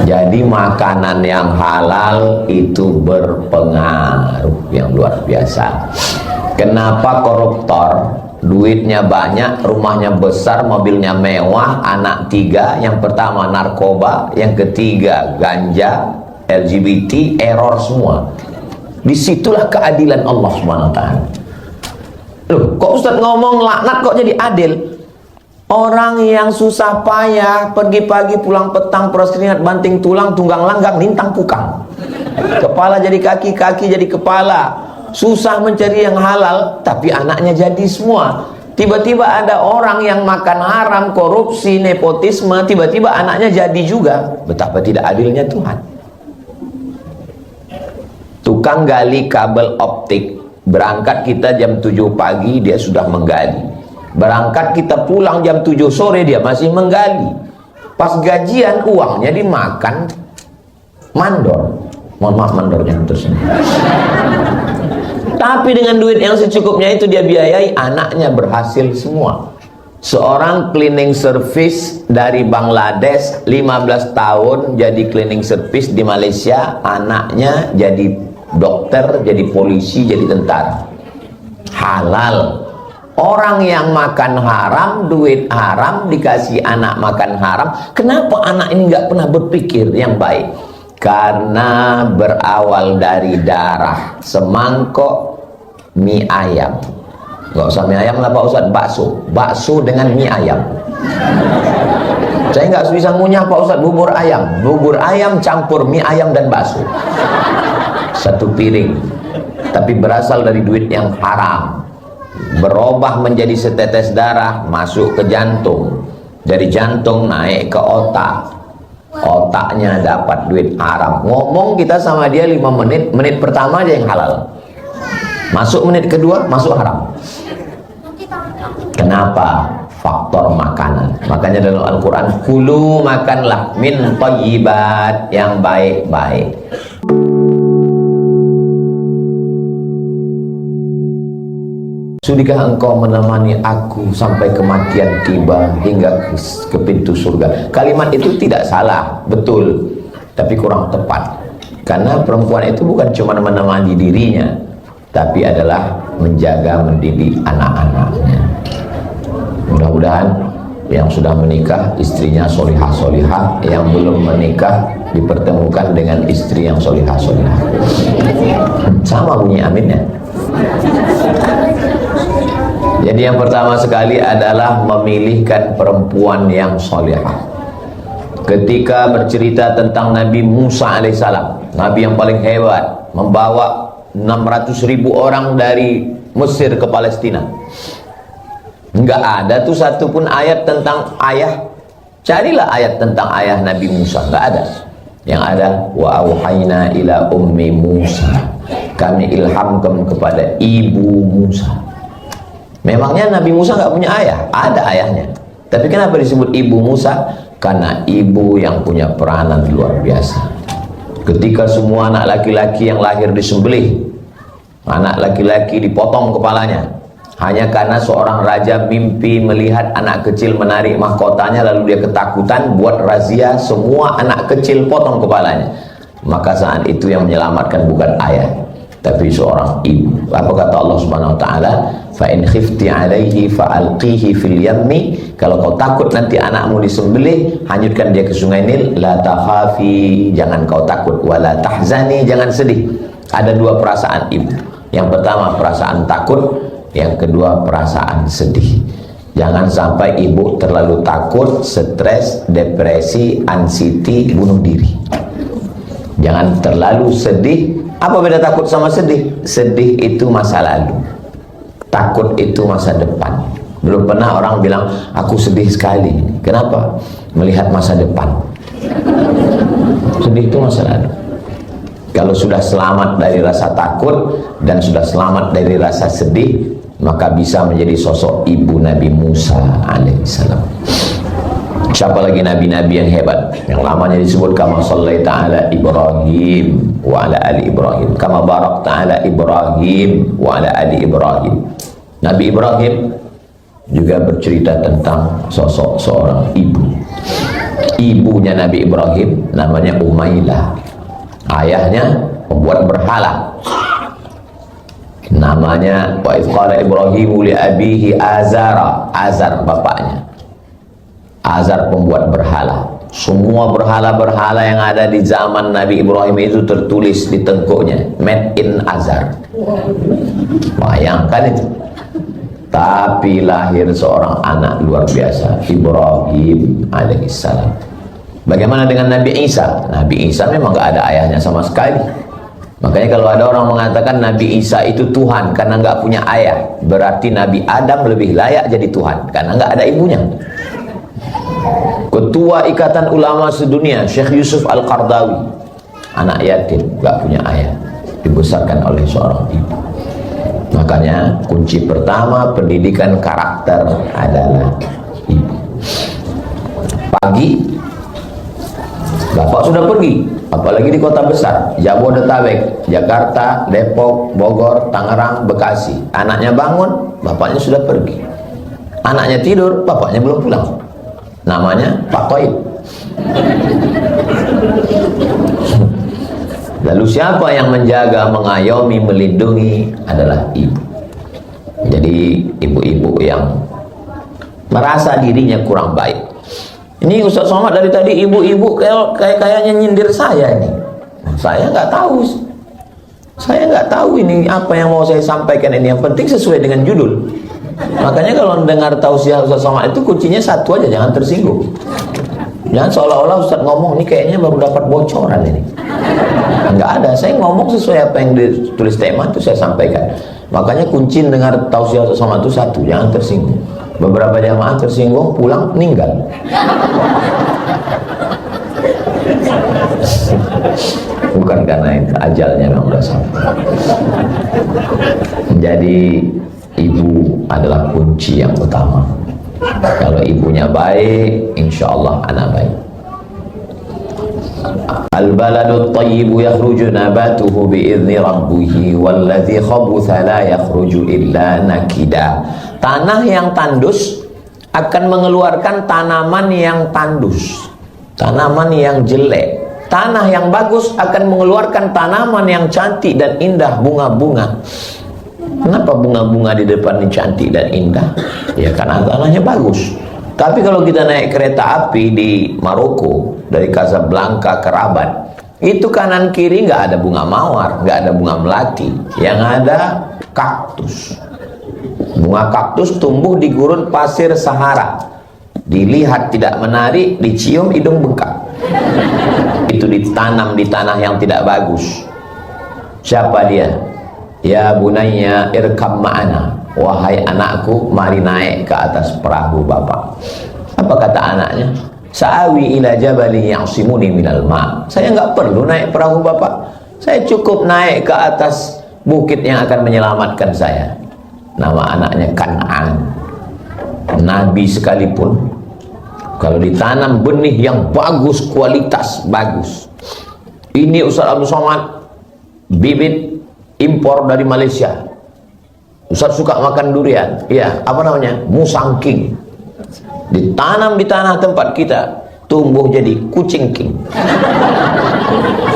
Jadi makanan yang halal itu berpengaruh yang luar biasa. Kenapa koruptor duitnya banyak, rumahnya besar, mobilnya mewah, anak 3, yang pertama narkoba, yang ketiga ganja, LGBT, error semua. Disitulah keadilan Allah SWT. Loh, kok Ustadz ngomong laknat kok jadi adil? Orang yang susah payah, pergi pagi pulang petang, peras keringat, banting tulang, tunggang langgang, lintang pukang. Kepala jadi kaki, kaki jadi kepala. Susah mencari yang halal, tapi anaknya jadi semua. Tiba-tiba ada orang yang makan haram, korupsi, nepotisme, tiba-tiba anaknya jadi juga. Betapa tidak adilnya Tuhan. Tukang gali kabel optik, berangkat kita jam 7 pagi, dia sudah menggali. Berangkat kita pulang jam 7 sore, dia masih menggali. Pas gajian uangnya dimakan mandor. Mohon maaf mandornya tersebut. Tapi dengan duit yang secukupnya itu dia biayai, anaknya berhasil semua. Seorang cleaning service dari Bangladesh 15 tahun jadi cleaning service di Malaysia, anaknya jadi dokter, jadi polisi, jadi tentara. Halal. Orang yang makan haram, duit haram, dikasih anak makan haram. Kenapa anak ini nggak pernah berpikir yang baik? Karena berawal dari darah. Semangkok mie ayam. Nggak usah mie ayam lah Pak Ustadz, bakso. Bakso dengan mie ayam. Saya nggak bisa ngunyah Pak Ustadz bubur ayam. Bubur ayam campur mie ayam dan bakso. Satu piring. Tapi berasal dari duit yang haram. Berubah menjadi setetes darah, masuk ke jantung, dari jantung naik ke otak, otaknya dapat duit haram. Ngomong kita sama dia 5 menit, menit pertama aja yang halal, masuk menit kedua masuk haram. Kenapa? Faktor makanan. Makanya dalam Al-Quran, kulu makanlah min thayyibat, yang baik-baik. Sudikah engkau menemani aku sampai kematian tiba hingga ke pintu surga? Kalimat itu tidak salah, betul, tapi kurang tepat. Karena perempuan itu bukan cuma menemani dirinya, tapi adalah menjaga, mendidik anak-anaknya. Mudah-mudahan yang sudah menikah istrinya solihah-solihah, yang belum menikah dipertemukan dengan istri yang solihah-solihah. Sama bunyi aminnya. Jadi yang pertama sekali adalah memilihkan perempuan yang solehah. Ketika bercerita tentang Nabi Musa alaihissalam, Nabi yang paling hebat, membawa 600.000 orang dari Mesir ke Palestina. Enggak ada tuh satupun ayat tentang ayah. Carilah ayat tentang ayah Nabi Musa, enggak ada. Yang ada wa auhayna ila ummi Musa, kami ilhamkan kepada ibu Musa. Memangnya Nabi Musa nggak punya ayah? Ada ayahnya. Tapi kenapa disebut ibu Musa? Karena ibu yang punya peranan luar biasa. Ketika semua anak laki-laki yang lahir disembelih, anak laki-laki dipotong kepalanya, hanya karena seorang raja mimpi melihat anak kecil menarik mahkotanya, lalu dia ketakutan, buat razia, semua anak kecil potong kepalanya. Maka saat itu yang menyelamatkan bukan ayah, tapi seorang ibu. Apa kata Allah Subhanahu wa taala? Fa in khifti alaihi fa'alqihi fil yammi. Kalau kau takut nanti anakmu disembelih, hanyutkan dia ke sungai Nil. La takhafi, jangan kau takut, wala tahzani, jangan sedih. Ada dua perasaan ibu. Yang pertama perasaan takut, yang kedua perasaan sedih. Jangan sampai ibu terlalu takut, stres, depresi, anxiety, bunuh diri. Jangan terlalu sedih. Apa beda takut sama sedih? Sedih itu masa lalu, takut itu masa depan. Belum pernah orang bilang aku sedih sekali. Kenapa? Melihat masa depan. Sedih itu masa lalu. Kalau sudah selamat dari rasa takut dan sudah selamat dari rasa sedih, maka bisa menjadi sosok ibu Nabi Musa alaihissalam. Siapa lagi nabi-nabi yang hebat? Yang lamanya disebut kama sallaita ala Ibrahim wa ala ali Ibrahim, kama barakta ala Ibrahim wa ala ali Ibrahim. Nabi Ibrahim juga bercerita tentang sosok seorang ibu. Ibunya Nabi Ibrahim namanya Umailah, ayahnya pembuat berhala, namanya wa idh qala Ibrahimu li abihi Azara, Azar bapaknya. Azar pembuat berhala. Semua berhala-berhala yang ada di zaman Nabi Ibrahim itu tertulis di tengkuknya, made in Azar. Bayangkan itu. Tapi lahir seorang anak luar biasa, Ibrahim alaihissalam. Bagaimana dengan Nabi Isa? Nabi Isa memang gak ada ayahnya sama sekali. Makanya kalau ada orang mengatakan Nabi Isa itu Tuhan karena nggak punya ayah, berarti Nabi Adam lebih layak jadi Tuhan karena nggak ada ibunya. Ketua Ikatan Ulama Sedunia Syekh Yusuf Al-Qardawi, anak yatim, nggak punya ayah, dibesarkan oleh seorang ibu. Makanya kunci pertama pendidikan karakter adalah ibu. Pagi bapak sudah pergi, apalagi di kota besar, Jabodetabek, Jakarta, Depok, Bogor, Tangerang, Bekasi. Anaknya bangun, bapaknya sudah pergi. Anaknya tidur, bapaknya belum pulang. Namanya Pak Toib. Lalu siapa yang menjaga, mengayomi, melindungi adalah ibu. Jadi ibu-ibu yang merasa dirinya kurang baik. Ini Ustaz Somad dari tadi ibu-ibu kayaknya nyindir saya ini. Saya nggak tahu. Saya nggak tahu ini apa yang mau saya sampaikan ini. Yang penting sesuai dengan judul. Makanya kalau dengar tausiah Ustaz Somad itu kuncinya satu aja, jangan tersinggung. Jangan seolah-olah Ustaz ngomong ini kayaknya baru dapat bocoran ini. Enggak ada, saya ngomong sesuai apa yang ditulis tema itu saya sampaikan. Makanya kunci dengar tausiah Ustaz Somad itu satu, jangan tersinggung. Beberapa jamaah tersinggung, pulang meninggal. Bukan karena itu, ajalnya memang sudah sampai. Jadi ibu adalah kunci yang utama. Kalau ibunya baik, insya Allah anak baik. Al-baladu tayyibu yakhruju nabatuhu bi'izni rabbihi walladzi khabutha la yakhruju illa nakida. Tanah yang tandus akan mengeluarkan tanaman yang tandus, tanaman yang jelek. Tanah yang bagus akan mengeluarkan tanaman yang cantik dan indah, bunga-bunga. Kenapa bunga-bunga di depan ini cantik dan indah? Ya karena tanahnya bagus. Tapi kalau kita naik kereta api di Maroko dari Casablanca ke Rabat, itu kanan kiri nggak ada bunga mawar, nggak ada bunga melati, yang ada kaktus. Bunga kaktus tumbuh di gurun pasir Sahara. Dilihat tidak menarik, dicium hidung bengkak. Itu ditanam di tanah yang tidak bagus. Siapa dia? Ya bunayya irkam ma'ana. Wahai anakku, mari naik ke atas perahu bapak. Apa kata anaknya? Sa'awi ila jabali ya'simuni minal ma'. Saya nggak perlu naik perahu bapak. Saya cukup naik ke atas bukit yang akan menyelamatkan saya. Nama anaknya Kan'an. Nabi sekalipun kalau ditanam benih yang bagus, kualitas bagus. Ini Ustaz Abdul Somad bibit impor dari Malaysia. Ustaz suka makan durian. Iya, apa namanya? Musangking. Ditanam di tanah tempat kita, tumbuh jadi kucing king.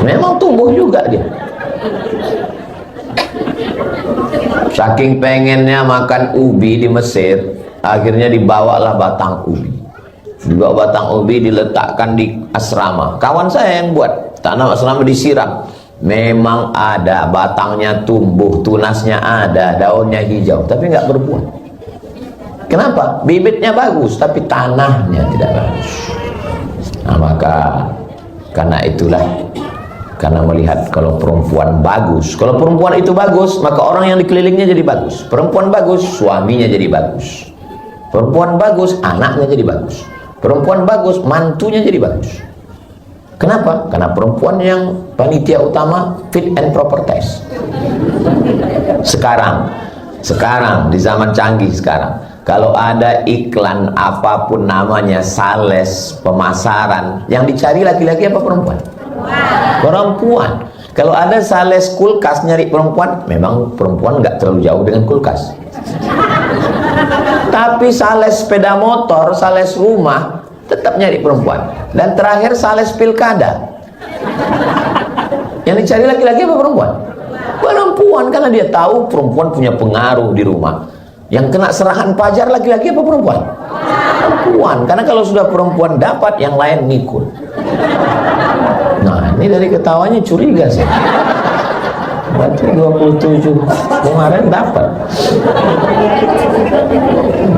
Memang tumbuh juga dia. Saking pengennya makan ubi di Mesir, akhirnya dibawalah batang ubi. Dibawa batang ubi diletakkan di asrama. Kawan saya yang buat, tanah asrama disiram. Memang ada batangnya tumbuh, tunasnya ada, daunnya hijau, tapi nggak berbuah. Kenapa? Bibitnya bagus, tapi tanahnya tidak bagus. Nah, maka karena itulah, karena melihat kalau perempuan bagus, kalau perempuan itu bagus, maka orang yang dikelilingnya jadi bagus. Perempuan bagus, suaminya jadi bagus. Perempuan bagus, anaknya jadi bagus. Perempuan bagus, mantunya jadi bagus. Kenapa? Karena perempuan yang panitia utama fit and proper test. Sekarang di zaman canggih sekarang, kalau ada iklan apapun namanya, sales, pemasaran, yang dicari laki-laki apa perempuan? Perempuan. Kalau ada sales kulkas nyari perempuan, memang perempuan nggak terlalu jauh dengan kulkas. Tapi sales sepeda motor, sales rumah, tetap nyari perempuan. Dan terakhir sales pilkada, yang dicari laki-laki apa perempuan? Perempuan, karena dia tahu perempuan punya pengaruh di rumah. Yang kena serahan pajar laki-laki apa perempuan? Perempuan, karena kalau sudah perempuan dapat, yang lain ngikut. Nah, ini dari ketawanya curiga sih. Berarti 27 kemarin dapat.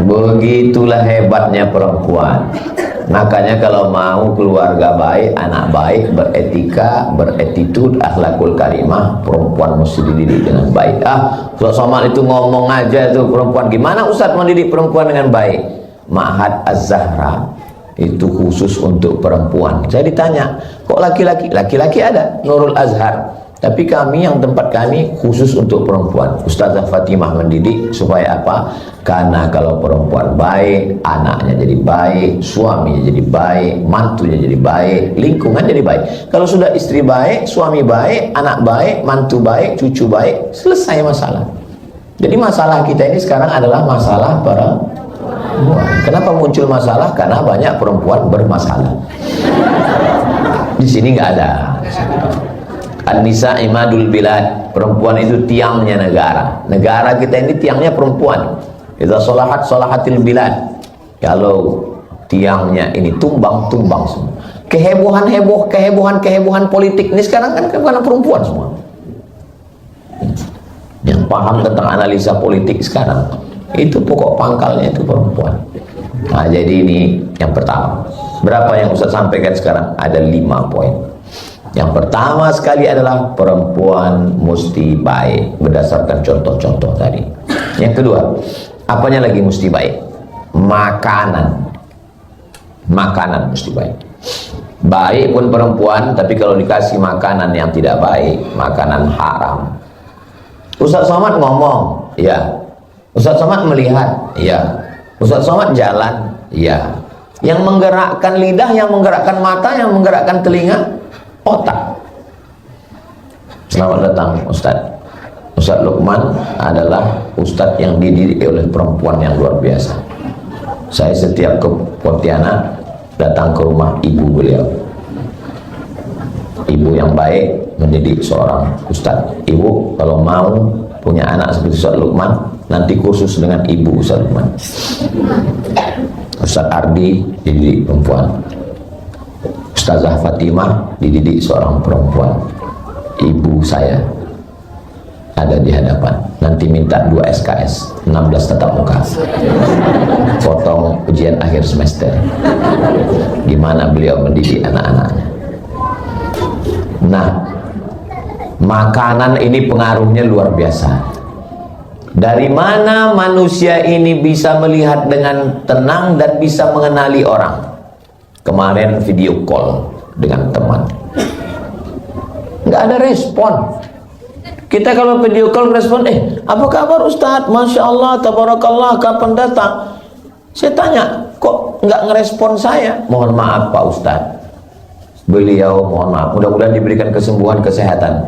Begitulah hebatnya perempuan. Makanya kalau mau keluarga baik, anak baik, beretika, beretitude, akhlakul karimah, perempuan mesti dididik dengan baik. Ustaz Somad itu ngomong aja itu perempuan. Gimana Ustaz mendidik perempuan dengan baik? Ma'had Az-Zahra itu khusus untuk perempuan. Saya ditanya, kok laki-laki? Laki-laki ada, Nurul Azhar. Tapi kami, yang tempat kami khusus untuk perempuan. Ustazah Fatimah mendidik supaya apa? Karena kalau perempuan baik, anaknya jadi baik, suaminya jadi baik, mantunya jadi baik, lingkungan jadi baik. Kalau sudah istri baik, suami baik, anak baik, mantu baik, cucu baik, selesai masalah. Jadi masalah kita ini sekarang adalah masalah perempuan. Kenapa muncul masalah? Karena banyak perempuan bermasalah. Di sini nggak ada. An-nisa imadul bilad, perempuan itu tiangnya negara. Negara kita ini tiangnya perempuan. Idza sholahat sholahatil bilad. Kalau tiangnya ini tumbang, tumbang semua. Kehebohan politik ini sekarang kan karena perempuan semua. Yang paham tentang analisa politik sekarang, itu pokok pangkalnya itu perempuan. Nah, jadi ini yang pertama. Berapa yang Ustaz sampaikan sekarang? Ada 5 poin. Yang pertama sekali adalah perempuan mesti baik berdasarkan contoh-contoh tadi. Yang kedua, apanya lagi mesti baik? Makanan. Makanan mesti baik. Baik pun perempuan, tapi kalau dikasih makanan yang tidak baik, makanan haram. Ustaz Somad ngomong, ya. Ustaz Somad melihat, ya. Ustaz Somad jalan, ya. Yang menggerakkan lidah, yang menggerakkan mata, yang menggerakkan telinga, otak. Selamat datang Ustaz. Ustaz Lukman adalah Ustaz yang dididik oleh perempuan yang luar biasa. Saya setiap ke Pontianak datang ke rumah ibu beliau. Ibu yang baik mendidik seorang Ustaz. Ibu kalau mau punya anak seperti Ustaz Lukman, nanti kursus dengan ibu Ustaz Lukman. Ustaz Ardi dididik perempuan. Ustazah Fatimah dididik seorang perempuan. Ibu saya ada di hadapan. Nanti minta 2 SKS, 16 tatap muka, potong ujian akhir semester. Gimana beliau mendidik anak-anaknya. Nah, makanan ini pengaruhnya luar biasa. Dari mana manusia ini bisa melihat dengan tenang dan bisa mengenali orang? Kemarin video call dengan teman, nggak ada respon. Kita kalau video call respon, apa kabar Ustadz? Masya Allah, tabarakallah, kapan datang? Saya tanya, kok nggak ngerespon saya? Mohon maaf Pak Ustadz. Beliau mohon maaf, mudah-mudahan diberikan kesembuhan, kesehatan.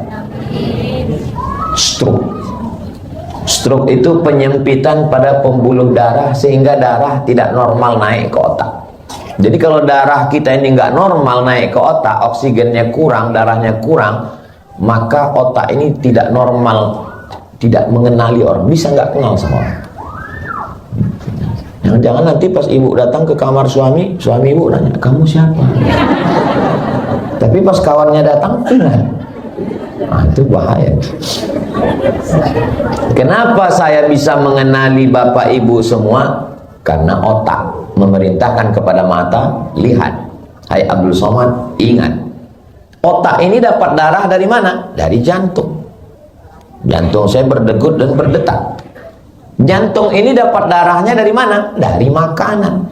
Stroke itu penyempitan pada pembuluh darah sehingga darah tidak normal naik ke otak. Jadi kalau darah kita ini nggak normal naik ke otak, oksigennya kurang, darahnya kurang, maka otak ini tidak normal, tidak mengenali orang, bisa nggak kenal sama orang. Jangan-jangan nanti pas ibu datang ke kamar suami ibu nanya, kamu siapa? Tapi pas kawannya datang, kenal. Nah, itu bahaya. Kenapa saya bisa mengenali bapak ibu semua? Karena otak memerintahkan kepada mata, lihat. Hai Abdul Somad, ingat, otak ini dapat darah dari mana? Dari jantung. Jantung saya berdegup dan berdetak. Jantung ini dapat darahnya dari mana? Dari makanan.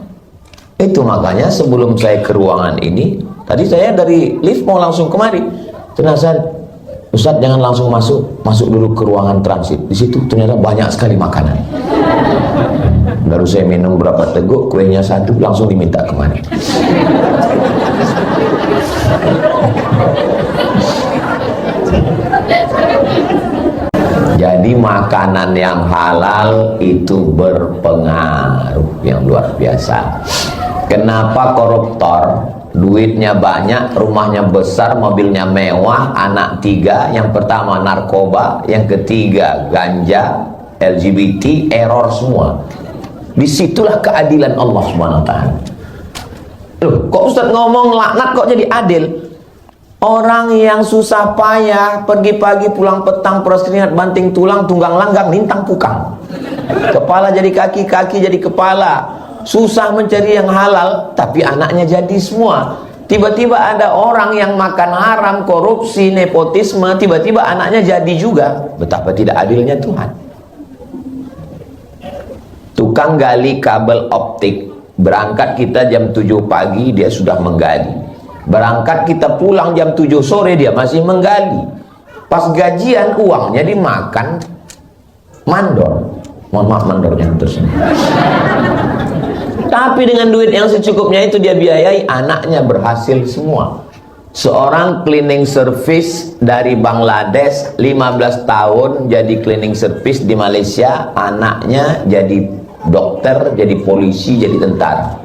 Itu makanya sebelum saya ke ruangan ini, tadi saya dari lift mau langsung kemari. Ternyata Ustaz jangan langsung masuk dulu ke ruangan transit. Di situ ternyata banyak sekali makanan. Baru saya minum berapa teguk, kuenya 1, langsung diminta kemari. Jadi makanan yang halal itu berpengaruh yang luar biasa. Kenapa koruptor? Duitnya banyak, rumahnya besar, mobilnya mewah, anak 3. Yang pertama narkoba, yang ketiga ganja, LGBT, error semua. Disitulah keadilan Allah SWT. Loh, kok Ustaz ngomong laknat kok jadi adil? Orang yang susah payah, pergi pagi pulang petang, peras keringat, banting tulang, tunggang langgang, lintang pukang. Kepala jadi kaki, kaki jadi kepala. Susah mencari yang halal, tapi anaknya jadi semua. Tiba-tiba ada orang yang makan haram, korupsi, nepotisme, tiba-tiba anaknya jadi juga. Betapa tidak adilnya Tuhan. Tukang gali kabel optik, berangkat kita jam 7 pagi, dia sudah menggali. Berangkat kita pulang jam 7 sore, dia masih menggali. Pas gajian uangnya dimakan mandor. Mohon maaf mandornya terus. Tapi dengan duit yang secukupnya itu dia biayai, anaknya berhasil semua. Seorang cleaning service dari Bangladesh, 15 tahun jadi cleaning service di Malaysia, anaknya jadi dokter, jadi polisi, jadi tentara.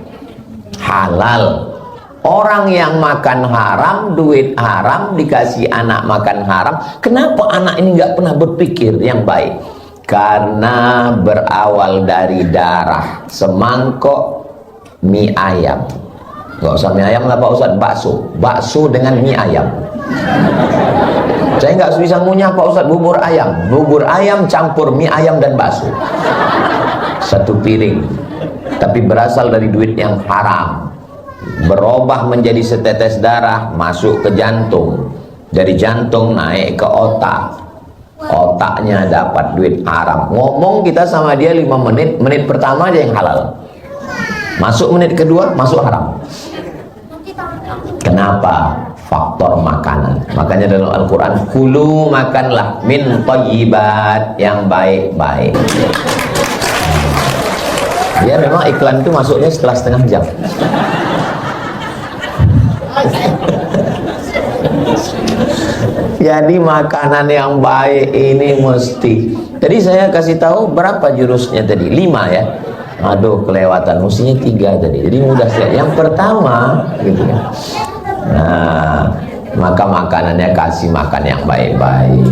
Halal. Orang yang makan haram, duit haram, dikasih anak makan haram. Kenapa anak ini nggak pernah berpikir yang baik? Karena berawal dari darah. Semangkok mie ayam. Nggak usah mie ayam lah Pak Ustadz, bakso. Bakso dengan mie ayam. Saya nggak bisa ngunyah Pak Ustadz bubur ayam. Bubur ayam campur mie ayam dan bakso. Satu piring. Tapi berasal dari duit yang haram. Berubah menjadi setetes darah, masuk ke jantung. Dari jantung naik ke otak. Otaknya dapat duit haram. Ngomong kita sama dia 5 menit, menit pertama aja yang halal. Masuk menit kedua, masuk haram. Kenapa? Faktor makanan. Makanya dalam Al-Quran, kulu makanlah min thayyibat, yang baik-baik. Ya memang iklan itu masuknya setelah setengah jam. Jadi makanan yang baik ini mesti. Tadi saya kasih tahu berapa jurusnya tadi? 5 ya. Aduh kelewatan, mestinya 3 tadi. Jadi mudah sekali. Yang pertama gitu ya. Nah, maka makanannya kasih makan yang baik-baik.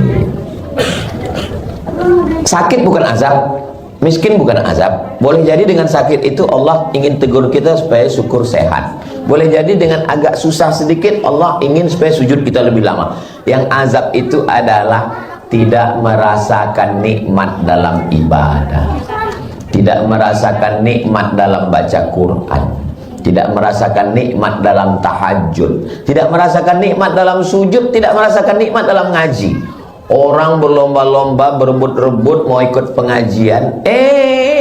Sakit bukan azab, miskin bukan azab. Boleh jadi dengan sakit itu Allah ingin tegur kita supaya syukur sehat. Boleh jadi dengan agak susah sedikit Allah ingin supaya sujud kita lebih lama. Yang azab itu adalah tidak merasakan nikmat dalam ibadah, tidak merasakan nikmat dalam baca Quran, tidak merasakan nikmat dalam tahajud, tidak merasakan nikmat dalam sujud, tidak merasakan nikmat dalam ngaji. Orang berlomba-lomba, berebut-rebut mau ikut pengajian,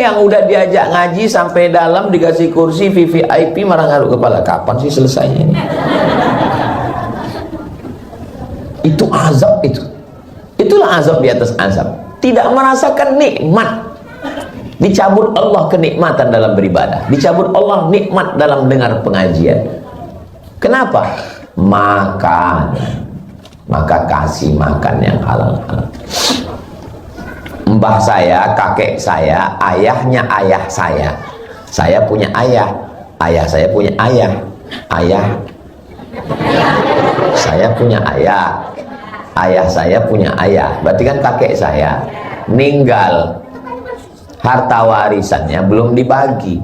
yang udah diajak ngaji sampai dalam dikasih kursi VVIP marah ngaruk kepala. Kapan sih selesainya ini? Itu azab itu. Itulah azab di atas azab. Tidak merasakan nikmat. Dicabut Allah kenikmatan dalam beribadah. Dicabut Allah nikmat dalam dengar pengajian. Kenapa? Makan. Maka kasih makan yang halal-halal. Mbah saya, kakek saya, ayahnya ayah saya. Saya punya ayah. Ayah saya punya ayah. Ayah. Saya punya ayah. Ayah saya punya ayah. Berarti kan kakek saya meninggal. Harta warisannya belum dibagi.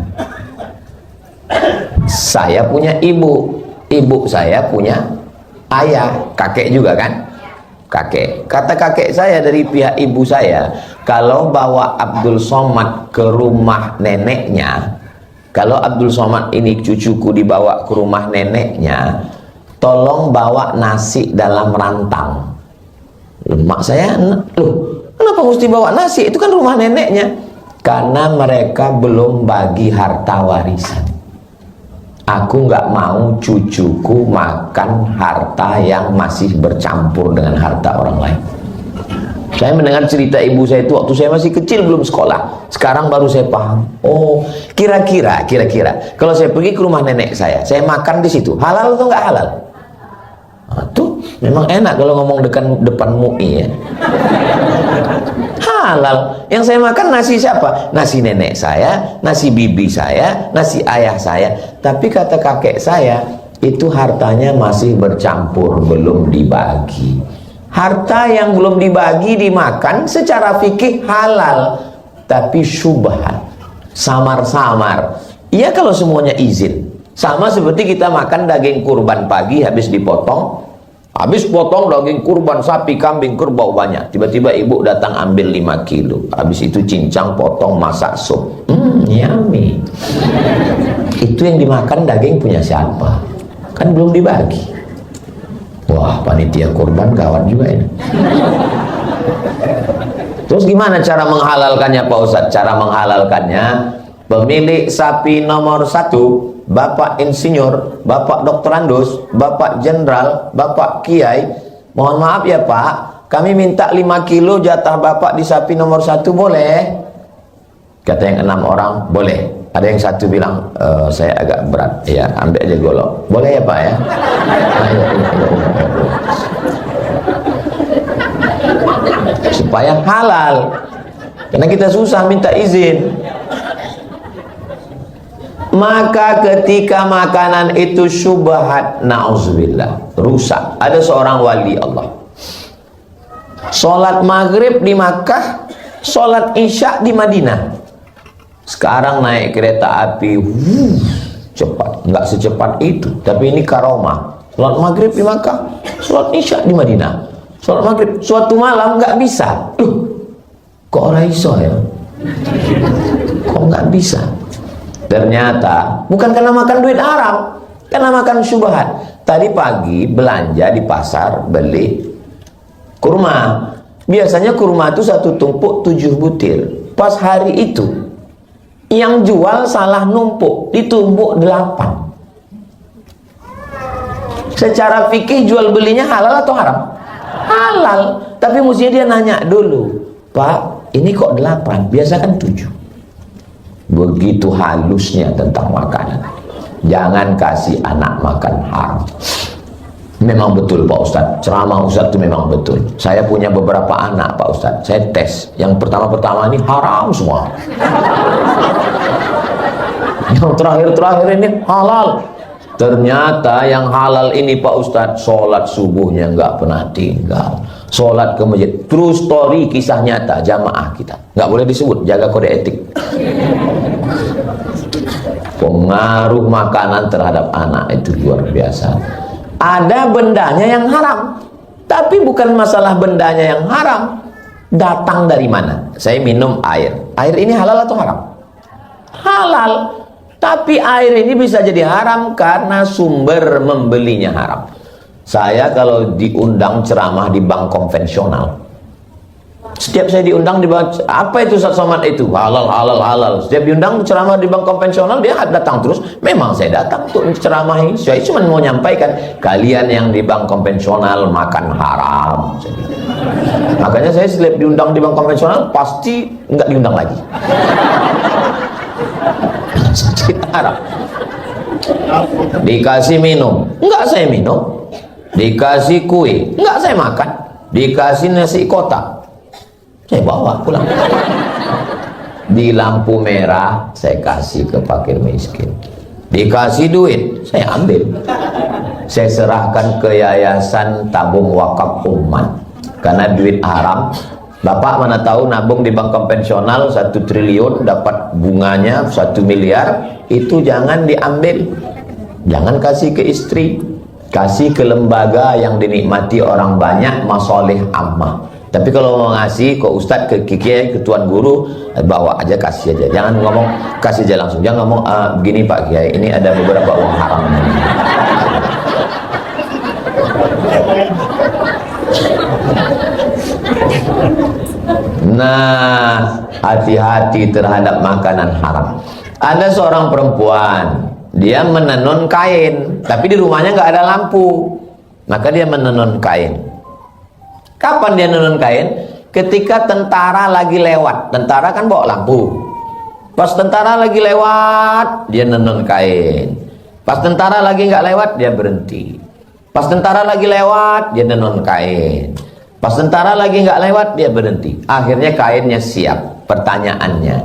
Saya punya ibu. Ibu saya punya ayah. Kakek juga kan? Kakek. Kata kakek saya dari pihak ibu saya, kalau bawa Abdul Somad ke rumah neneknya, kalau Abdul Somad ini cucuku dibawa ke rumah neneknya, tolong bawa nasi dalam rantang. Mak saya, loh kenapa mesti bawa nasi? Itu kan rumah neneknya. Karena mereka belum bagi harta warisan. Aku nggak mau cucuku makan harta yang masih bercampur dengan harta orang lain. Saya mendengar cerita ibu saya itu waktu saya masih kecil, belum sekolah. Sekarang baru saya paham. Oh, kira-kira kalau saya pergi ke rumah nenek saya makan di situ, halal atau nggak halal? Nah, tuh memang enak kalau ngomong depan MUI ya. halal. Yang saya makan nasi siapa? Nasi nenek saya, nasi bibi saya, nasi ayah saya. Tapi kata kakek saya, itu hartanya masih bercampur, belum dibagi. Harta yang belum dibagi dimakan secara fikih halal, tapi syubhat, samar-samar. Iya kalau semuanya izin. Sama seperti kita makan daging kurban pagi habis dipotong. Habis potong daging kurban sapi, kambing, kerbau banyak. Tiba-tiba ibu datang ambil 5 kilo. Habis itu cincang, potong, masak sup. Yummy. Itu yang dimakan daging punya siapa? Kan belum dibagi. Wah, panitia kurban gawat juga ini. Terus gimana cara menghalalkannya Pak Ustadz? Cara menghalalkannya, pemilik sapi nomor 1, Bapak Insinyur, Bapak Doktorandus, Bapak Jenderal, Bapak Kiai, mohon maaf ya Pak, kami minta 5 kilo jatah Bapak di sapi nomor 1, boleh? Kata yang 6 orang, boleh. Ada yang 1 bilang, saya agak berat, ya ambil aja golok. Boleh ya Pak ya? Supaya halal, karena kita susah minta izin. Maka ketika makanan itu syubhat, na'udzubillah, rusak. Ada seorang wali Allah, sholat maghrib di Makkah, sholat isya di Madinah. Sekarang naik kereta api, cepat. Nggak secepat itu, tapi ini karomah. Sholat maghrib di Makkah, sholat isya di Madinah. Sholat maghrib, suatu malam nggak bisa. Kok orang iso ya? Kok nggak bisa? Ternyata bukan karena makan duit haram, karena makan syubhat. Tadi pagi belanja di pasar, beli kurma. Biasanya kurma itu 1 tumpuk 7 butir. Pas hari itu yang jual salah numpuk, ditumpuk 8. Secara fikih jual belinya halal atau haram? Halal. Tapi mestinya dia nanya dulu, Pak, ini kok 8? Biasa kan 7. Begitu halusnya tentang makanan. Jangan kasih anak makan haram. Memang betul Pak Ustadz, ceramah Ustadz itu memang betul. Saya punya beberapa anak Pak Ustadz, saya tes. Yang pertama-pertama ini haram semua. Yang terakhir-terakhir ini halal. Ternyata yang halal ini Pak Ustadz, sholat subuhnya nggak pernah tinggal. Sholat ke masjid. True story, kisah nyata jamaah kita. Nggak boleh disebut, jaga kode etik. Pengaruh makanan terhadap anak itu luar biasa. Ada bendanya yang haram, tapi bukan masalah bendanya yang haram. Datang dari mana? Saya minum air. Air ini halal atau haram? Halal. Tapi air ini bisa jadi haram karena sumber membelinya haram. Saya kalau diundang ceramah di bank konvensional, setiap saya diundang di bank, apa itu Ustaz Somad itu? Halal, halal, halal. Setiap diundang ceramah di bank konvensional, dia datang terus. Memang saya datang untuk ceramah ini. Saya cuma mau nyampaikan, kalian yang di bank konvensional makan haram. Makanya saya setiap diundang di bank konvensional, pasti nggak diundang lagi. Haram. Dikasih minum, nggak saya minum. Dikasih kue, nggak saya makan. Dikasih nasi kotak, saya bawa pulang. Di lampu merah saya kasih ke fakir miskin. Dikasih duit, saya ambil. Saya serahkan ke yayasan tabung wakaf umat. Karena duit haram. Bapak mana tahu nabung di bank konvensional 1 triliun dapat bunganya 1 miliar, itu jangan diambil. Jangan kasih ke istri. Kasih ke lembaga yang dinikmati orang banyak, masoleh ammah. Tapi kalau mau ngasih ke ustadz, ke kiai, ke tuan guru, bawa aja, kasih aja. Jangan ngomong kasih aja langsung. Jangan ngomong begini Pak Kiai, ini ada beberapa uang haram. Nah, hati-hati terhadap makanan haram. Ada seorang perempuan, dia menenun kain, tapi di rumahnya nggak ada lampu, maka dia menenun kain. Kapan dia menenun kain? Ketika tentara lagi lewat. Tentara kan bawa lampu. Pas tentara lagi lewat, dia menenun kain. Pas tentara lagi nggak lewat, dia berhenti. Pas tentara lagi lewat, dia menenun kain. Pas tentara lagi nggak lewat, dia berhenti. Akhirnya kainnya siap. Pertanyaannya,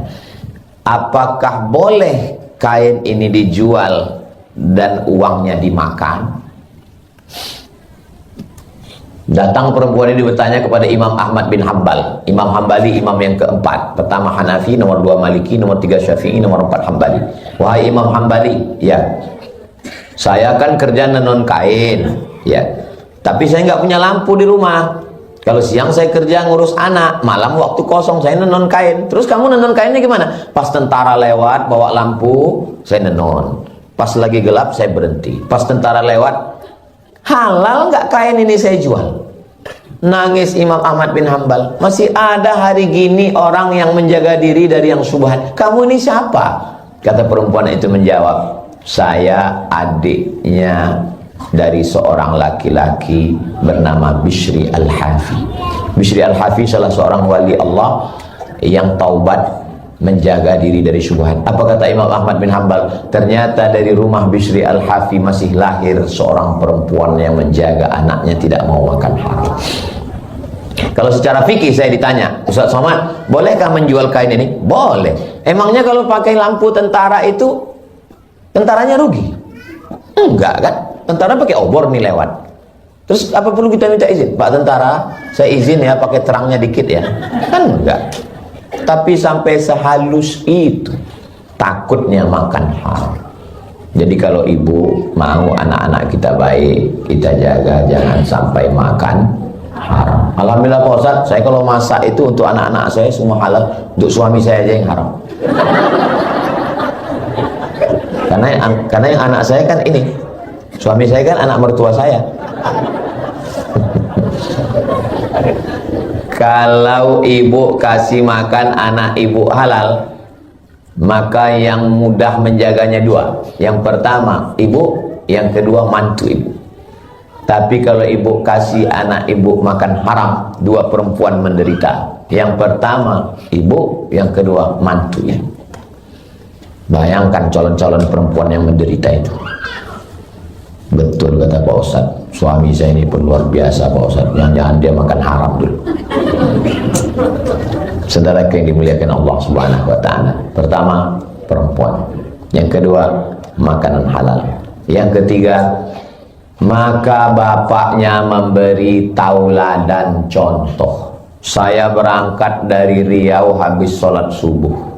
apakah boleh kain ini dijual dan uangnya dimakan? Datang perempuan ini bertanya kepada Imam Ahmad bin Hanbal. Imam Hanbali, imam yang keempat. Pertama Hanafi, nomor 2 Maliki, nomor 3 Syafi'i, nomor 4 Hanbali. Wahai Imam Hanbali, ya, saya kan kerja nenon kain, ya, tapi saya nggak punya lampu di rumah. Kalau siang saya kerja ngurus anak, malam waktu kosong saya nenon kain. Terus kamu nenon kainnya gimana? Pas tentara lewat bawa lampu, saya nenon. Pas lagi gelap saya berhenti. Pas tentara lewat, halal nggak kain ini saya jual? Nangis Imam Ahmad bin Hanbal. Masih ada hari gini orang yang menjaga diri dari yang subhan. Kamu ini siapa? Kata perempuan itu menjawab, saya adiknya dari seorang laki-laki bernama Bishri Al-Hafi. Bishri Al-Hafi salah seorang wali Allah yang taubat, menjaga diri dari syubhat. Apa kata Imam Ahmad bin Hanbal? Ternyata dari rumah Bishri Al-Hafi masih lahir seorang perempuan yang menjaga anaknya tidak mau makan haram. Kalau secara fikih saya ditanya, Ustaz Somad, bolehkah menjual kain ini? Boleh. Emangnya kalau pakai lampu tentara itu tentaranya rugi? Enggak kan? Tentara pakai obor nih lewat. Terus apa perlu kita minta izin? Pak tentara, saya izin ya pakai terangnya dikit ya. Kan enggak. Tapi sampai sehalus itu takutnya makan haram. Jadi kalau ibu mau anak-anak kita baik, kita jaga jangan sampai makan haram. Alhamdulillah Pak Ustaz, saya kalau masak itu untuk anak-anak saya semua halal, untuk suami saya aja yang haram. Karena yang anak saya kan ini, suami saya kan anak mertua saya. Kalau ibu kasih makan anak ibu halal, maka yang mudah menjaganya dua. Yang pertama ibu, yang kedua mantu ibu. Tapi kalau ibu kasih anak ibu makan haram, dua perempuan menderita. Yang pertama ibu, yang kedua mantu ibu. Bayangkan calon-calon perempuan yang menderita itu. Betul kata Pak Ustadz, suami saya ini pun luar biasa Pak Ustadz, jangan-jangan dia makan haram dulu. Saudara yang dimuliakan Allah Subhanahu wa Ta'ala, pertama perempuan, yang kedua makanan halal, yang ketiga maka bapaknya memberi tauladan contoh. Saya berangkat dari Riau habis sholat subuh.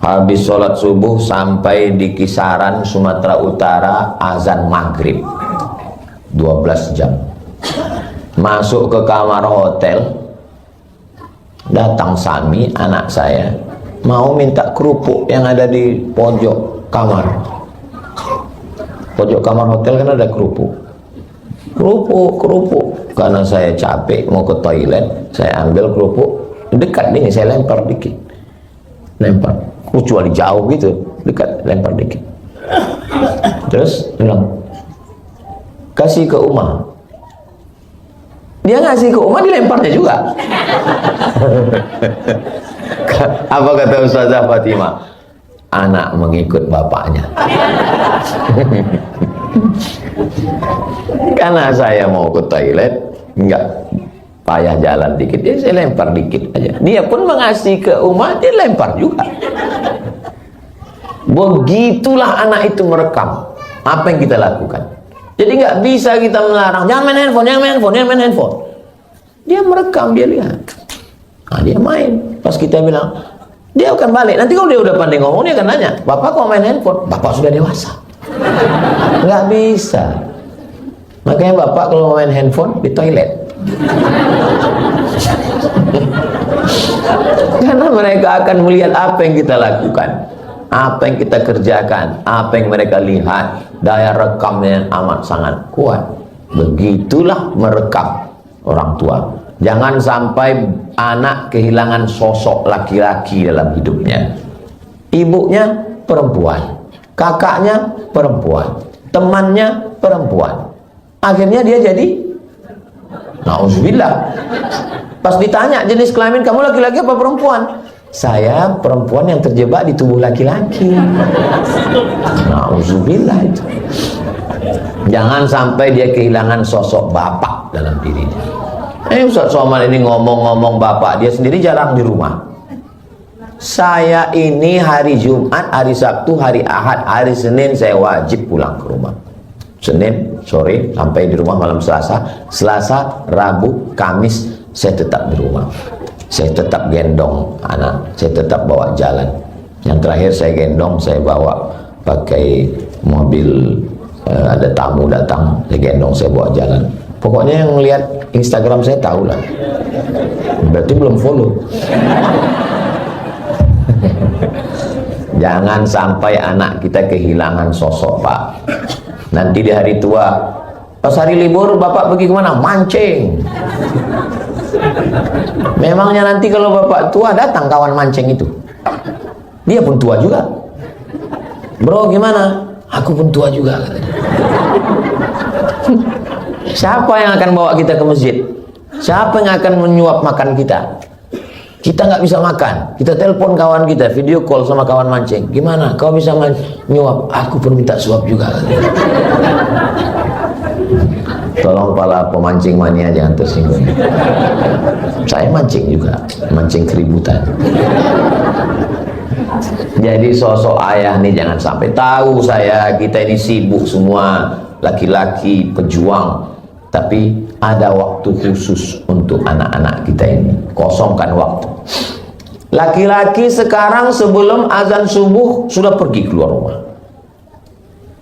Habis sholat subuh sampai di kisaran Sumatera Utara azan maghrib 12 jam. Masuk ke kamar hotel, datang Sami anak saya mau minta kerupuk yang ada di pojok kamar. Pojok kamar hotel kan ada kerupuk. Kerupuk. Karena saya capek mau ke toilet, saya ambil kerupuk dekat nih, saya lempar dikit. Lempar. Kecuali jauh gitu, dekat, lempar dikit. Terus bilang, kasih ke Uma. Dia ngasih ke Uma, dilemparnya juga. Apa kata Ustazah Fatimah? Anak mengikut bapaknya. Karena saya mau ke toilet, enggak payah jalan dikit, dia saya lempar dikit aja. Dia pun mengasih ke Uma, dia lempar juga. Begitulah anak itu merekam apa yang kita lakukan. Jadi nggak bisa kita melarang, jangan main handphone, jangan main handphone. Dia merekam, dia lihat. Nah, dia main. Pas kita bilang, dia akan balik. Nanti kalau dia udah pandai ngomong, dia akan nanya, Bapak kok main handphone? Bapak sudah dewasa. Nggak bisa. Makanya Bapak kalau mau main handphone di toilet. Karena mereka akan melihat apa yang kita lakukan, apa yang kita kerjakan, apa yang mereka lihat. Daya rekamnya amat sangat kuat. Begitulah merekam orang tua. Jangan sampai anak kehilangan sosok laki-laki dalam hidupnya. Ibunya perempuan, kakaknya perempuan, temannya perempuan. Akhirnya dia jadi na'udzubillah. Pas ditanya jenis kelamin kamu laki-laki apa perempuan? Saya perempuan yang terjebak di tubuh laki-laki. Na'udzubillah itu. Jangan sampai dia kehilangan sosok bapak dalam dirinya. Ustaz Somad ini ngomong-ngomong bapak dia sendiri jarang di rumah. Saya ini hari Jumat, hari Sabtu, hari Ahad, hari Senin saya wajib pulang ke rumah. Senin sore sampai di rumah malam Selasa. Selasa, Rabu, Kamis saya tetap di rumah. Saya tetap gendong anak, saya tetap bawa jalan. Yang terakhir saya gendong, saya bawa pakai mobil, ada tamu datang, saya gendong, saya bawa jalan. Pokoknya yang lihat Instagram saya tahu lah. Berarti belum follow. Jangan sampai anak kita kehilangan sosok, Pak. Nanti di hari tua, pas hari libur bapak pergi kemana? Mancing. Memangnya nanti kalau bapak tua datang kawan mancing itu, dia pun tua juga. Bro gimana? Aku pun tua juga katanya. Siapa yang akan bawa kita ke masjid? Siapa yang akan menyuap makan kita? Kita nggak bisa makan, kita telepon kawan kita, video call sama kawan mancing. Gimana? Kau bisa nyuap? Aku pun minta suap juga. Tolong para pemancing mania jangan tersinggung. Saya mancing juga, mancing keributan. Jadi sosok ayah nih jangan sampai tahu saya kita ini sibuk semua laki-laki pejuang, tapi ada waktu khusus untuk anak-anak kita ini. Kosongkan waktu. Laki-laki sekarang sebelum azan subuh sudah pergi keluar rumah.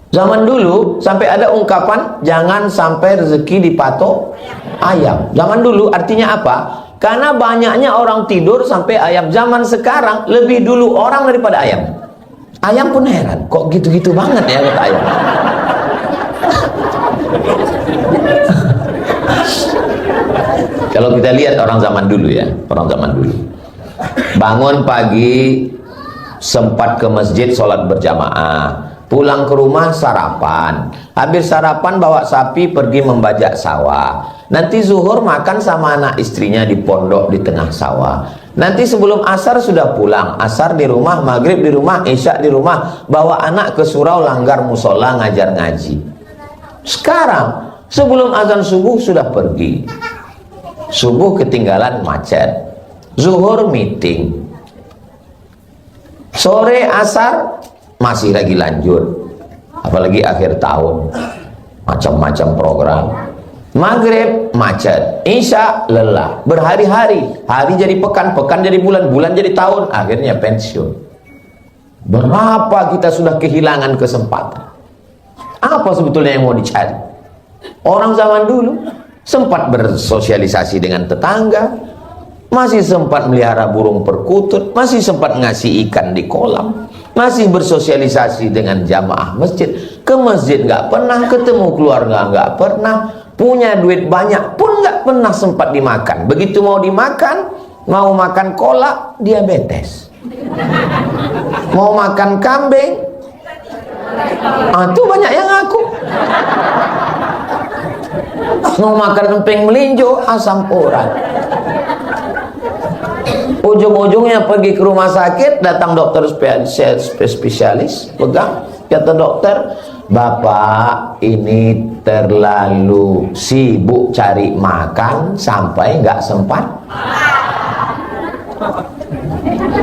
Zaman dulu sampai ada ungkapan jangan sampai rezeki dipatok ayam. Zaman dulu artinya apa? Karena banyaknya orang tidur sampai ayam. Zaman sekarang lebih dulu orang daripada ayam. Ayam pun heran, kok gitu-gitu banget ya kata ayam. Kalau kita lihat orang zaman dulu ya, orang zaman dulu bangun pagi sempat ke masjid sholat berjamaah, pulang ke rumah sarapan, habis sarapan bawa sapi pergi membajak sawah, nanti zuhur makan sama anak istrinya di pondok di tengah sawah, nanti sebelum asar sudah pulang, asar di rumah, maghrib di rumah, isya di rumah, bawa anak ke surau langgar musola ngajar ngaji. Sekarang sebelum azan subuh sudah pergi, subuh ketinggalan macet, zuhur meeting, sore asar masih lagi lanjut, apalagi akhir tahun macam-macam program, maghrib macet, isya lelah, berhari-hari, hari jadi pekan, pekan jadi bulan, bulan jadi tahun, akhirnya pensiun. Berapa kita sudah kehilangan kesempatan. Apa sebetulnya yang mau dicari? Orang zaman dulu sempat bersosialisasi dengan tetangga, masih sempat melihara burung perkutut, masih sempat ngasih ikan di kolam, masih bersosialisasi dengan jamaah masjid. Ke masjid nggak pernah, ketemu keluarga nggak pernah, punya duit banyak pun nggak pernah sempat dimakan. Begitu mau dimakan, mau makan kolak, diabetes. Mau makan kambing, tuh banyak yang ngaku. Mau makan emping melinjo, asam urat. Ujung-ujungnya pergi ke rumah sakit, datang dokter spesialis, pegang, kata dokter, Bapak ini terlalu sibuk cari makan sampai nggak sempat.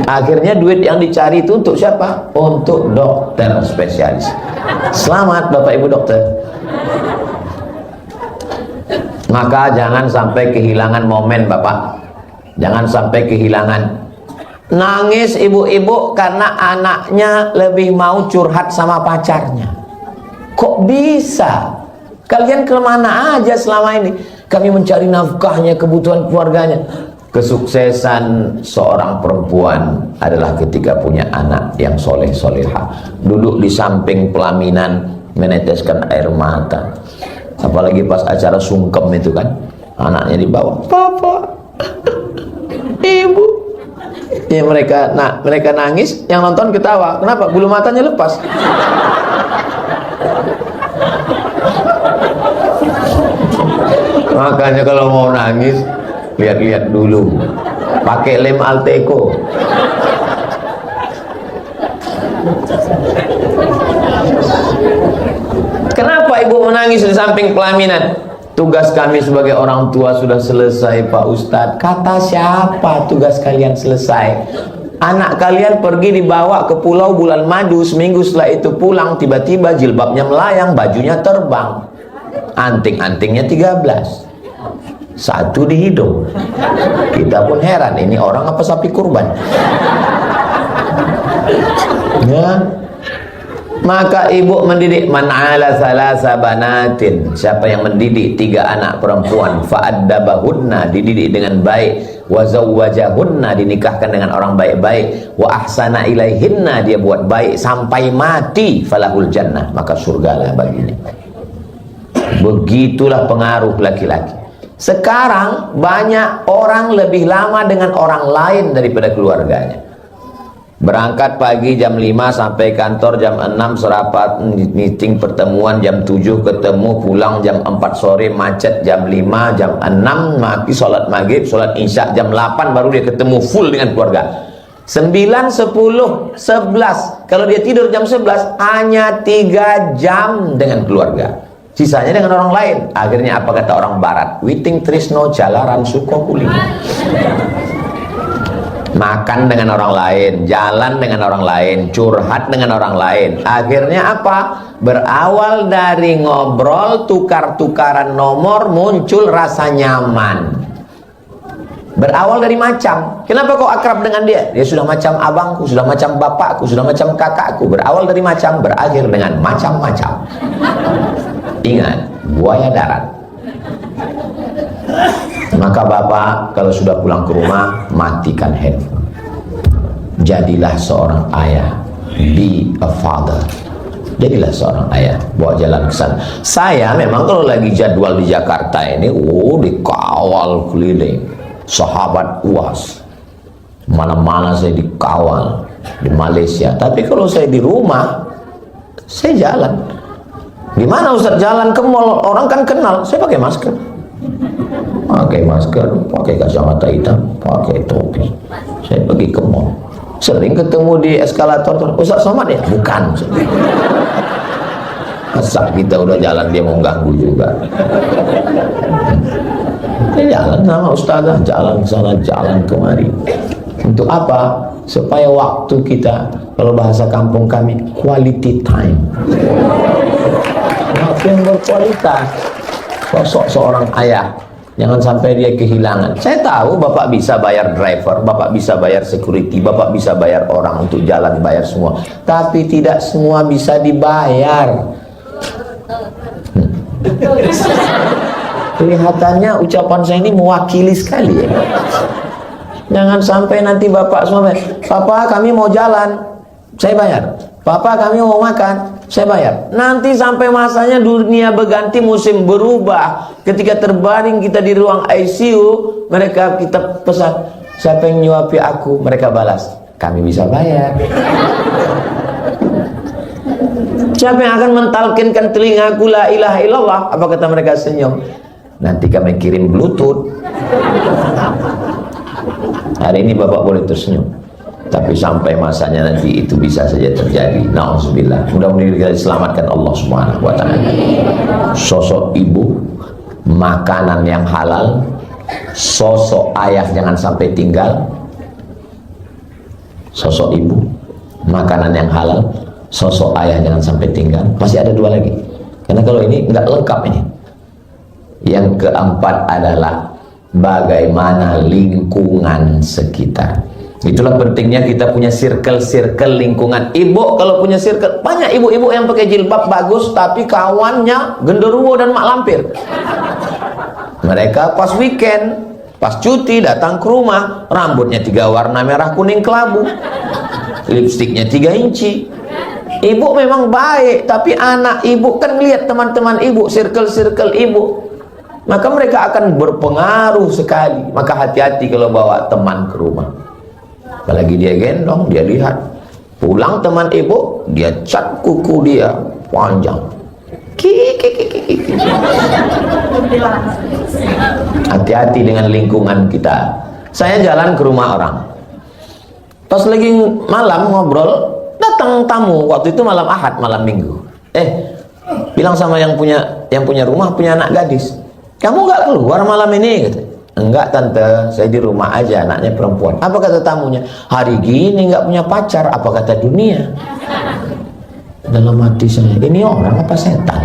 Akhirnya duit yang dicari itu untuk siapa? Untuk dokter spesialis. Selamat Bapak Ibu dokter. Maka jangan sampai kehilangan momen Bapak. Jangan sampai kehilangan. Nangis ibu-ibu karena anaknya lebih mau curhat sama pacarnya. Kok bisa? Kalian kemana aja selama ini? Kami mencari nafkahnya, kebutuhan keluarganya. Kesuksesan seorang perempuan adalah ketika punya anak yang soleh-solehah, duduk di samping pelaminan meneteskan air mata. Apalagi pas acara sungkem itu kan, anaknya dibawa, Papa, Ibu. Ya mereka nangis, yang nonton ketawa. Kenapa? Bulu matanya lepas. Makanya kalau mau nangis, lihat-lihat dulu, pakai lem Alteco. Kenapa ibu menangis di samping pelaminan? tugas kami sebagai orang tua sudah selesai Pak Ustadz. Kata siapa tugas kalian selesai? Anak kalian pergi dibawa ke pulau bulan madu, seminggu setelah itu pulang, tiba-tiba jilbabnya melayang, bajunya terbang, anting-antingnya 13, satu di hidung. Kita pun heran, ini orang apa sapi kurban? Ya. Maka ibu mendidik, man ala salasa banatin, siapa yang mendidik 3 anak perempuan, fa'addabahunna, dididik dengan baik, wa zawwajahunna, dinikahkan dengan orang baik-baik, wa ahsana ilaihinna, dia buat baik sampai mati, falahul jannah, maka surgalah baginya. Begitulah pengaruh laki-laki. Sekarang banyak orang lebih lama dengan orang lain daripada keluarganya. Berangkat pagi jam 5 sampai kantor jam 6, serapat, meeting, pertemuan jam 7, ketemu, pulang jam 4 sore, macet jam 5, jam 6 mati, sholat maghrib, sholat isya jam 8 baru dia ketemu full dengan keluarga. 9, 10, 11, kalau dia tidur jam 11 hanya 3 jam dengan keluarga, sisanya dengan orang lain. Akhirnya apa kata orang barat? Witing trisno jalaran sukokuli. Makan dengan orang lain, jalan dengan orang lain, curhat dengan orang lain. Akhirnya apa? Berawal dari ngobrol, tukar-tukaran nomor, muncul rasa nyaman. Berawal dari macam. Kenapa kau akrab dengan dia? Dia sudah macam abangku, sudah macam bapakku, sudah macam kakakku. Berawal dari macam, berakhir dengan macam-macam. Ingat, buaya darat. Maka bapak kalau sudah pulang ke rumah, matikan handphone. Jadilah seorang ayah. Be a father. Jadilah seorang ayah. Bawa jalan ke sana. Saya memang kalau lagi jadwal di Jakarta ini, dikawal keliling. Sahabat UAS. Mana-mana saya dikawal. Di Malaysia. Tapi kalau saya di rumah, saya jalan. Gimana Ustaz jalan ke mall? Orang kan kenal. Saya pakai masker. Pakai masker, pakai kacamata hitam, pakai topi. Saya pergi ke mall. Sering ketemu di eskalator, Ustaz Somad ya? Bukan. Masa kita udah jalan dia mau ganggu juga. Dia jalan sama ustazah, jalan ke sana, jalan kemari. Untuk apa? Supaya waktu kita, kalau bahasa kampung kami, quality time. Waktu yang berkualitas. Sosok seorang ayah, jangan sampai dia kehilangan. Saya tahu bapak bisa bayar driver, bapak bisa bayar security, bapak bisa bayar orang untuk jalan, bayar semua. Tapi tidak semua bisa dibayar. Kelihatannya ucapan saya ini mewakili sekali ya. Jangan sampai nanti bapak semua, Papa kami mau jalan, saya bayar. Papa kami mau makan, saya bayar. Nanti sampai masanya dunia berganti, musim berubah. Ketika terbaring kita di ruang ICU, kita pesan, siapa yang nyuapi aku? Mereka balas, kami bisa bayar. Siapa yang akan mentalkinkan telingaku la ilaha illallah? Apa kata mereka? Senyum. Nanti kami kirim bluetooth. Hari ini bapak boleh tersenyum, tapi sampai masanya nanti itu bisa saja terjadi. Nauzubillah. Mudah-mudahan kita diselamatkan Allah Subhanahu wa taala. Sosok ibu, makanan yang halal, sosok ayah jangan sampai tinggal. Sosok ibu, makanan yang halal, sosok ayah jangan sampai tinggal. Masih ada 2 lagi. Karena kalau ini enggak lengkap ini. Yang keempat adalah bagaimana lingkungan sekitar. Itulah pentingnya kita punya circle-circle lingkungan. Ibu kalau punya circle, banyak ibu-ibu yang pakai jilbab bagus tapi kawannya genderuwo dan mak lampir. Mereka pas weekend, pas cuti datang ke rumah, rambutnya 3 warna merah kuning kelabu, lipstiknya 3 inci. Ibu memang baik, tapi anak ibu kan lihat teman-teman ibu, circle-circle ibu, maka mereka akan berpengaruh sekali. Maka hati-hati kalau bawa teman ke rumah. Apalagi dia gendong, dia lihat. Pulang teman ibu, dia cat kuku dia panjang. Hati-hati dengan lingkungan kita. Saya jalan ke rumah orang. Pas lagi malam ngobrol, datang tamu. Waktu itu malam Ahad, malam Minggu. Bilang sama yang punya rumah, punya anak gadis. Kamu nggak keluar malam ini? Gitu. Enggak tante, saya di rumah aja, anaknya perempuan. Apa kata tamunya? Hari gini nggak punya pacar, apa kata dunia? Dalam hati saya, ini orang apa setan?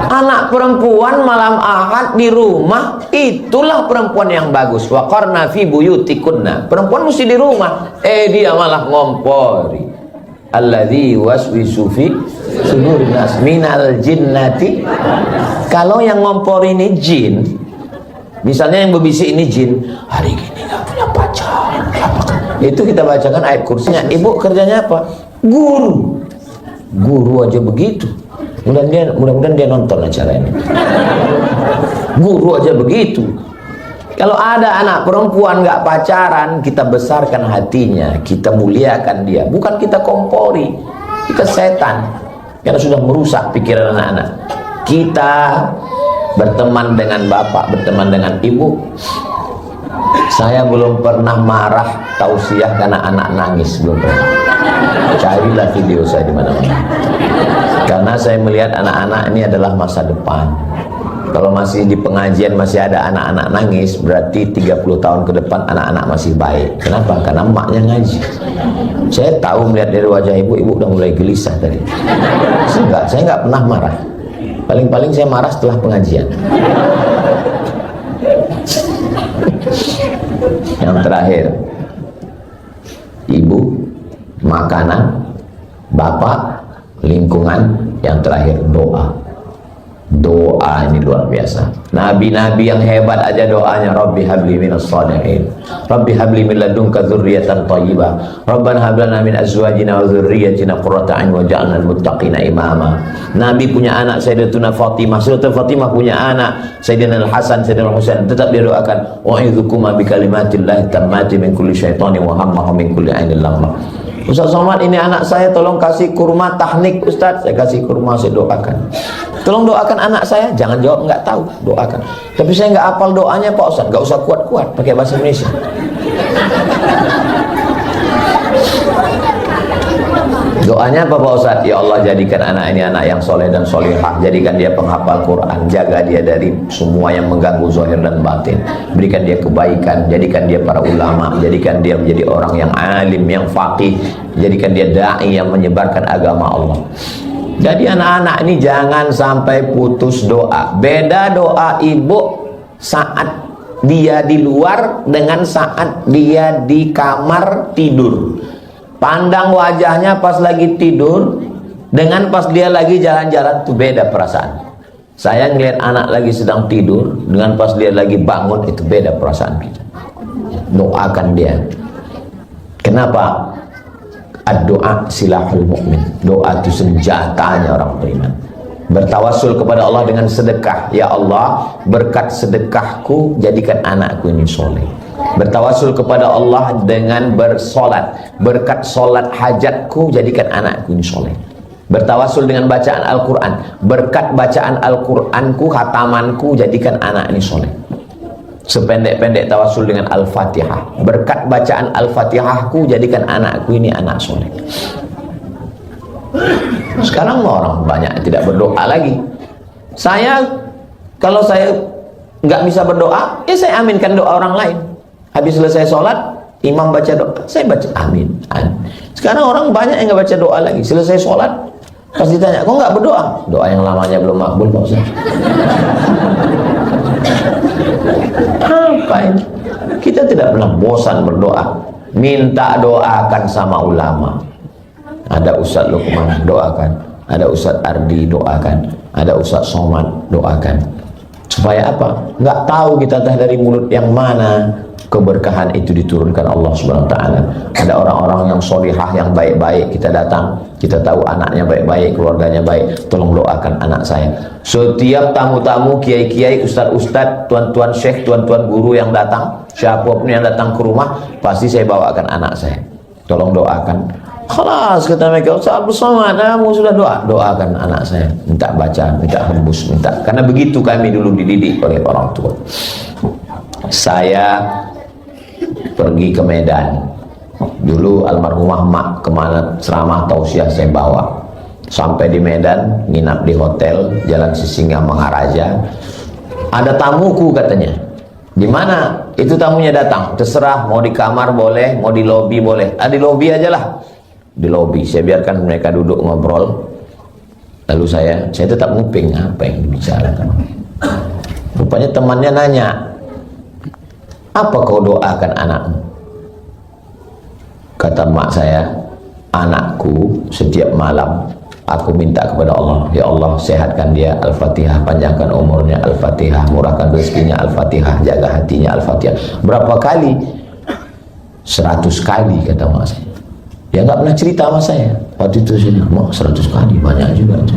Anak perempuan malam Ahad di rumah, itulah perempuan yang bagus. Wa qarna fi buyutikunna. Perempuan mesti di rumah. Dia malah ngompori. Alladzi waswisu fi sudurin nas minal jinnati. Kalau yang ngompori ini jin, misalnya yang berbisik ini jin, hari gini nggak punya pacar. Itu kita bacakan ayat kursinya. Ibu kerjanya apa? Guru. Guru aja begitu. Mudah-mudahan dia nonton acara ini. Guru aja begitu. Kalau ada anak perempuan nggak pacaran, kita besarkan hatinya, kita muliakan dia. Bukan kita kompori, kita setan yang sudah merusak pikiran anak-anak. Kita berteman dengan bapak, berteman dengan ibu. Saya belum pernah marah tausiah karena anak nangis, belum pernah. Carilah video saya di mana-mana. Karena saya melihat anak-anak ini adalah masa depan. Kalau masih di pengajian masih ada anak-anak nangis, berarti 30 tahun ke depan anak-anak masih baik. Kenapa? Karena emaknya ngaji. Saya tahu melihat dari wajah ibu udah mulai gelisah tadi. Saya nggak pernah marah. Paling-paling saya marah setelah pengajian. Yang terakhir, ibu, makanan, bapak, lingkungan, yang terakhir doa. Doa ini luar biasa. Nabi-nabi yang hebat aja doanya, Rabbi habli minas shalihin, Rabbi habli min ladunka dzurriyyatan thayyibah, Rabbana hab lana min azwajina wa dzurriyyatina qurrata a'yun waj'alna lil muttaqina imama. Nabi punya anak Sayyidatuna Fatimah, Sayyidatuna Fatimah punya anak Sayyidina Al-Hasan, Sayyidina Al-Husain, tetap dia doakan, wa'idzukum bi kalimatillahi tammati min kulli syaitanin wa hammahu min kulli ainin lamma. Ustaz Somad, ini anak saya, tolong kasih kurma tahnik Ustaz. Saya kasih kurma, saya doakan. Tolong doakan anak saya. Jangan jawab nggak tahu, doakan. Tapi saya nggak hafal doanya Pak Ustaz. Nggak usah kuat-kuat, pakai bahasa Indonesia. Doanya apa Pak Ustaz? Ya Allah, jadikan anak ini anak yang soleh dan solehah. Jadikan dia penghafal Quran. Jaga dia dari semua yang mengganggu zahir dan batin. Berikan dia kebaikan. Jadikan dia para ulama. Jadikan dia menjadi orang yang alim, yang faqih. Jadikan dia da'i yang menyebarkan agama Allah. Jadi anak-anak ini jangan sampai putus doa. Beda doa ibu saat dia di luar dengan saat dia di kamar tidur. Pandang wajahnya pas lagi tidur dengan pas dia lagi jalan-jalan itu beda perasaan. Saya ngelihat anak lagi sedang tidur dengan pas dia lagi bangun, itu beda perasaan kita. Doakan dia. Kenapa? Ad-doa silahul mu'min. Doa itu senjatanya orang beriman. Bertawassul kepada Allah dengan sedekah. Ya Allah, berkat sedekahku jadikan anakku ini soleh. Bertawassul kepada Allah dengan bersolat. Berkat solat hajatku jadikan anakku ini soleh. Bertawassul dengan bacaan Al-Quran. Berkat bacaan Al-Quranku, khatamanku, jadikan anak ini soleh. Sependek-pendek tawassul dengan Al-Fatihah. Berkat bacaan Al-Fatihahku jadikan anakku ini anak soleh. Sekarang orang banyak tidak berdoa lagi. Kalau saya nggak bisa berdoa, ya saya aminkan doa orang lain. Habis selesai sholat, imam baca doa, saya baca amin, amin. Sekarang orang banyak yang nggak baca doa lagi. Selesai sholat, pas ditanya, kok nggak berdoa? Doa yang lamanya belum makbul Pak Ustaz. Apa ini? Kita tidak pernah bosan berdoa. Minta doakan sama ulama. Ada Ustaz Lukman, doakan. Ada Ustaz Ardi, doakan. Ada Ustaz Somad, doakan. Supaya apa? Nggak tahu kita dari mulut yang mana keberkahan itu diturunkan Allah Subhanahu wa taala. Ada orang-orang yang solihah, yang baik-baik, kita datang, kita tahu anaknya baik-baik, keluarganya baik, tolong doakan anak saya. Setiap tamu-tamu, kiai-kiai, ustad-ustad, tuan-tuan syekh, tuan-tuan guru yang datang, siapapun yang datang ke rumah, pasti saya bawakan anak saya. Tolong doakan. Khalas, kata mereka, Ustaz Abdul Somad, kamu sudah doakan anak saya, minta baca, minta hembus, minta. Karena begitu kami dulu dididik oleh orang tua. Saya pergi ke Medan dulu, almarhumah mak kemana ceramah tausiah saya bawa. Sampai di Medan, nginap di hotel Jalan Sisinga Maharaja. ada tamuku katanya. Di mana itu tamunya datang? Terserah, mau di kamar boleh, mau di lobi boleh. Di lobi aja lah. Di lobi, saya biarkan mereka duduk ngobrol. Lalu saya tetap nguping apa yang dibicarakan. Rupanya temannya nanya, apa kau doakan anakmu? Kata mak saya, anakku setiap malam aku minta kepada Allah, ya Allah sehatkan dia, Al-Fatihah, panjangkan umurnya, Al-Fatihah, murahkan rezekinya, Al-Fatihah, jaga hatinya, Al-Fatihah. Berapa kali? 100 kali kata mak saya. Dia nggak pernah cerita sama saya. Waktu itu saya bilang, mak 100 kali banyak juga itu.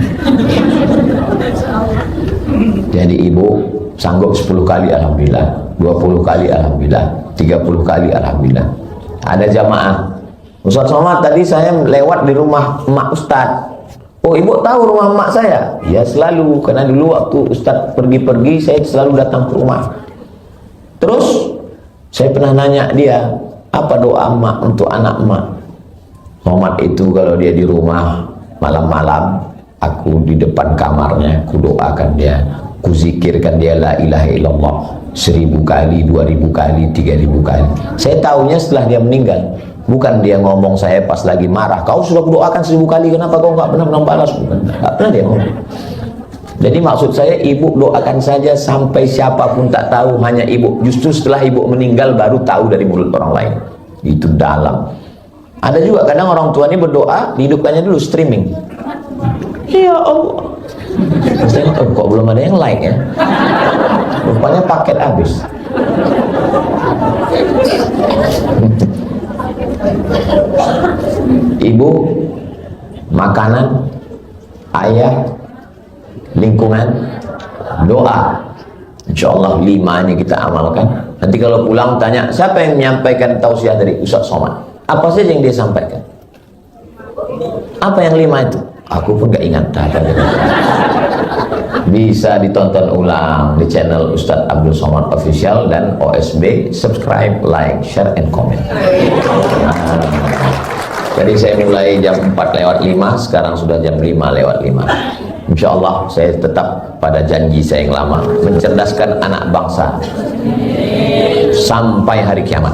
Jadi ibu sanggup 10 kali alhamdulillah, 20 kali alhamdulillah, 30 kali alhamdulillah. Ada jamaah, Ustaz Somad tadi saya lewat di rumah emak Ustaz. Oh, ibu tahu rumah emak saya? Ya selalu, karena dulu waktu Ustaz pergi-pergi saya selalu datang ke rumah. Terus saya pernah nanya dia, apa doa emak untuk anak emak? Somad itu kalau dia di rumah malam-malam, aku di depan kamarnya, ku doakan dia, ku zikirkan dia la ilaha illallah 1000 kali, 2000 kali, 3000 kali. Saya tahunya setelah dia meninggal. Bukan dia ngomong saya pas lagi marah, kau sudah doakan 1000 kali, kenapa kau nggak pernah balas? Bukan, nggak pernah dia ngomong. Jadi maksud saya, ibu doakan saja sampai siapapun tak tahu, hanya ibu. Justru setelah ibu meninggal baru tahu dari mulut orang lain. Itu dalam. Ada juga kadang orang tua ini berdoa, dihidupkannya dulu streaming. Ya Allah. Saya kok belum ada yang like ya? Rupanya paket habis. Ibu, makanan, ayah, lingkungan, doa. Insya Allah 5 ini kita amalkan. Nanti kalau pulang tanya, siapa yang menyampaikan tausiah dari Ustaz Somad? Apa saja yang dia sampaikan? Apa yang 5 itu? Aku pun gak ingat. Bisa ditonton ulang di channel Ustadz Abdul Somad Official dan OSB. Subscribe, like, share, and comment. Jadi saya mulai jam 4:05, sekarang sudah jam 5:05. Insya Allah saya tetap pada janji saya yang lama, mencerdaskan anak bangsa sampai hari kiamat.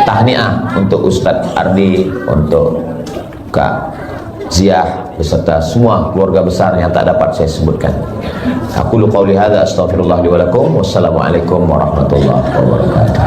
Tahniah untuk Ustadz Ardi, untuk Kak Ziah, beserta semua keluarga besar yang tak dapat saya sebutkan. Aku lu qauli hadza astaghfirullah li wa lakum. Wassalamualaikum warahmatullahi wabarakatuh.